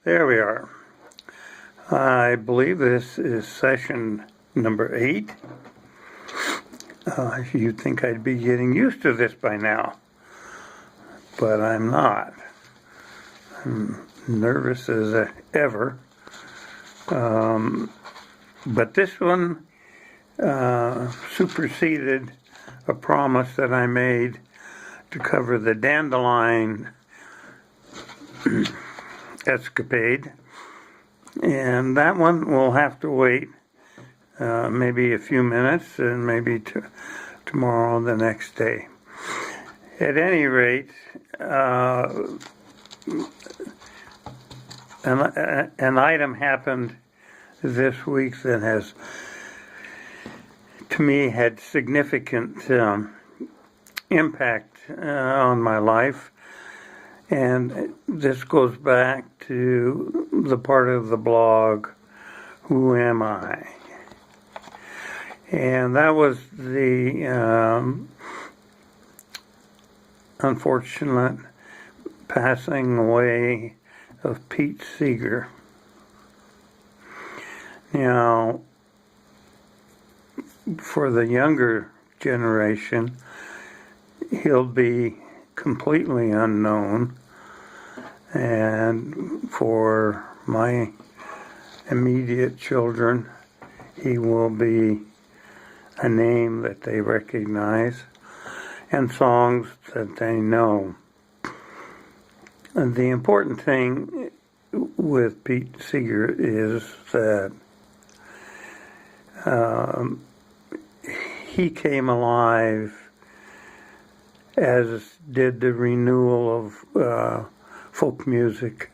There we are. I believe this is session number 8. You'd think I'd be getting used to this by now, but I'm not. I'm nervous as ever. But this one superseded a promise that I made to cover the dandelion escapade, and that one will have to wait maybe a few minutes and maybe tomorrow, the next day. At any rate, an item happened this week that has, to me, had significant impact on my life. And this goes back to the part of the blog, Who Am I? And that was the unfortunate passing away of Pete Seeger. Now, for the younger generation, he'll be completely unknown, and for my immediate children, he will be a name that they recognize and songs that they know. And the important thing with Pete Seeger is that he came alive, as did the renewal of folk music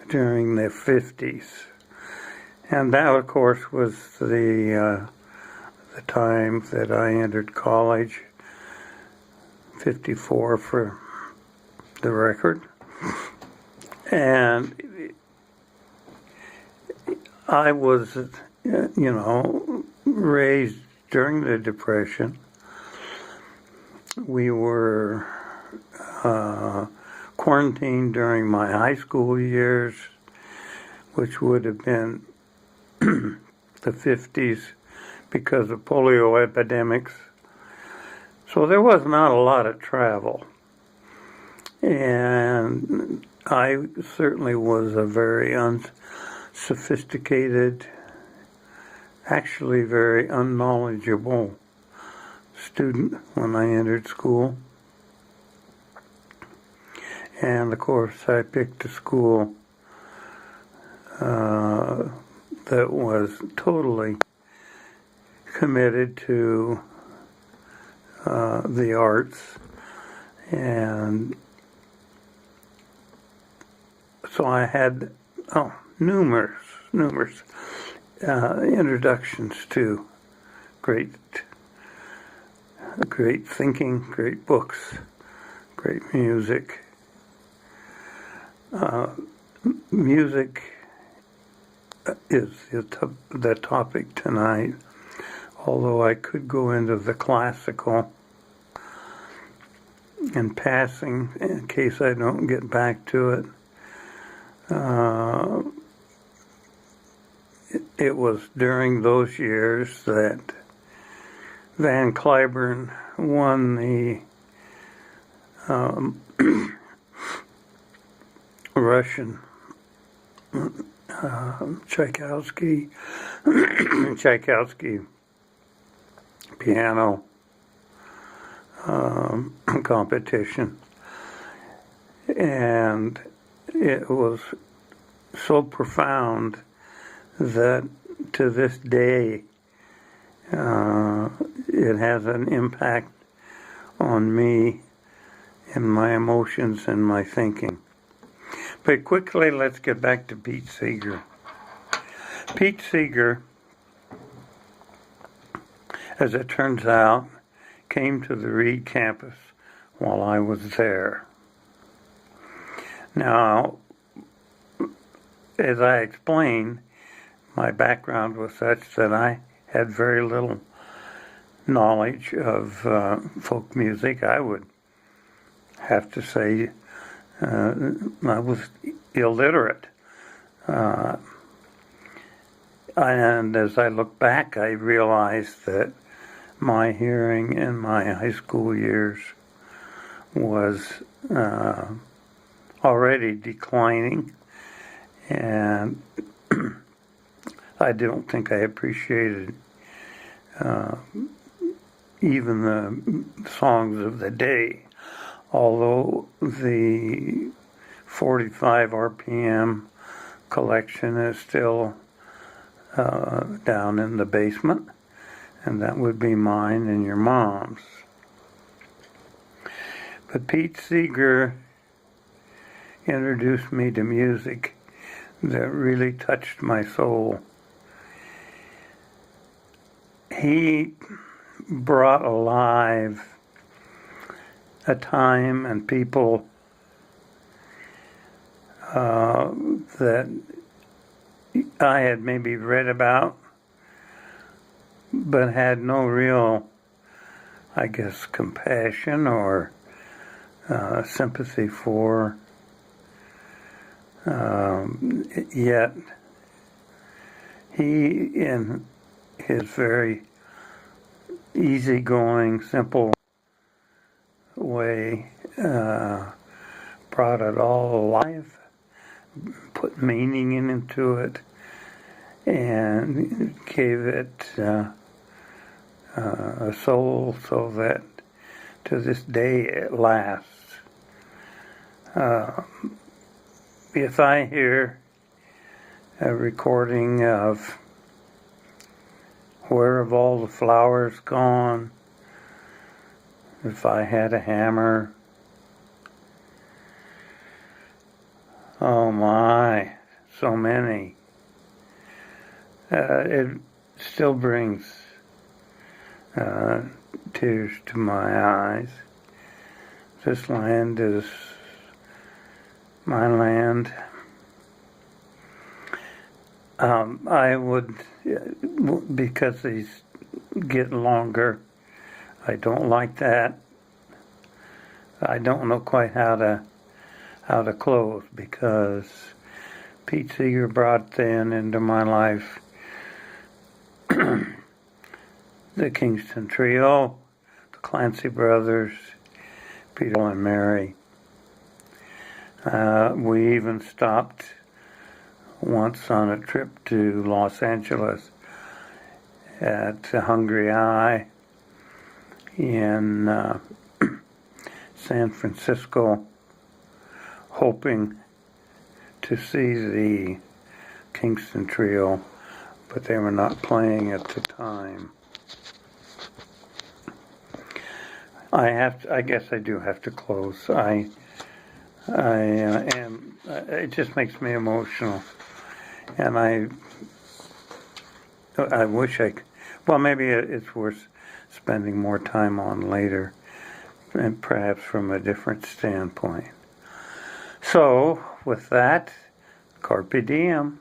during the 50s. And that, of course, was the time that I entered college, 54 for the record. And I was, raised during the Depression. We were quarantined during my high school years, which would have been the 50s because of polio epidemics. So there was not a lot of travel. And I certainly was a very unsophisticated, actually very unknowledgeable student when I entered school. And of course I picked a school that was totally committed to the arts, and so I had numerous introductions to great thinking, great books, great music. Music is the topic tonight, although I could go into the classical in passing in case I don't get back to it. It was during those years that Van Cliburn won the Russian Tchaikovsky piano competition, and it was so profound that to this day it has an impact on me and my emotions and my thinking. But quickly, let's get back to Pete Seeger. Pete Seeger, as it turns out, came to the Reed campus while I was there. Now, as I explained, my background was such that I had very little knowledge of folk music. I would have to say I was illiterate. And as I look back, I realized that my hearing in my high school years was already declining, and I don't think I appreciated even the songs of the day, although the 45 RPM collection is still down in the basement, and that would be mine and your mom's. But Pete Seeger introduced me to music that really touched my soul. He brought alive a time and people that I had maybe read about, but had no real, I guess, compassion or sympathy for. Yet he, in his very easygoing, simple way, brought it all alive, put meaning into it, and gave it a soul so that to this day it lasts. If I hear a recording of Where Have All the Flowers Gone, If I Had a Hammer, oh my, so many. It still brings tears to my eyes. This land is my land. I would, because these get longer, I don't like that. I don't know quite how to close, because Pete Seeger brought then into my life the Kingston Trio, the Clancy Brothers, Peter and Mary. We even stopped once on a trip to Los Angeles at Hungry Eye in San Francisco, hoping to see the Kingston Trio, but they were not playing at the time. I guess I do have to close. I am. It just makes me emotional, and I wish well, maybe it's worth spending more time on later, and perhaps from a different standpoint. So, with that, carpe diem.